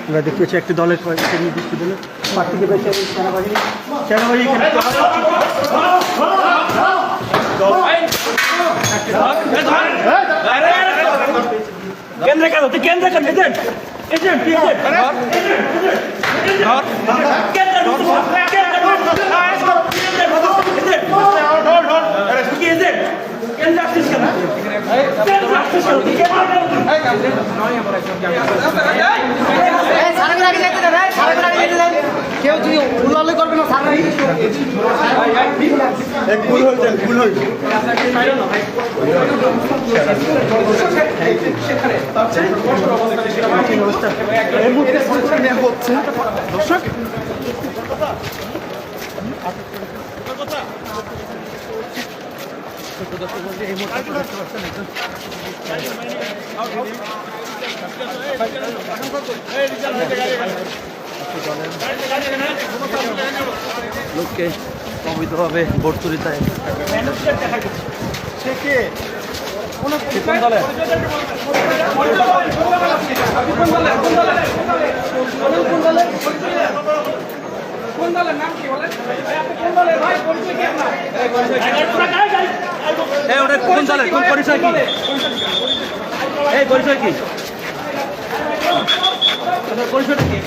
আমরা দেখতে পাচ্ছি একটি দলের কয়েকটি নির্দিষ্ট দলের প্রার্থীকে পেয়েছে সেনাবাহিনী সেনাবাহিনী কেন্দ্র কেন তুই কেন্দ্র কেন এজেন্ট এজেন্ট কেউ যদি উল্লাল করবে না দর্শক এই মুহূর্তে দেখতে পাচ্ছেন লোককে অবৈধভাবে ভোট চুরিতে কোন দলের নাম কি বলেন? কোন দলের ভাই পরিচয় কি আপনার? এই ওটা কোন দলের কোন পরিচয় কি এই পরিচয় কি পরিচয়টা কি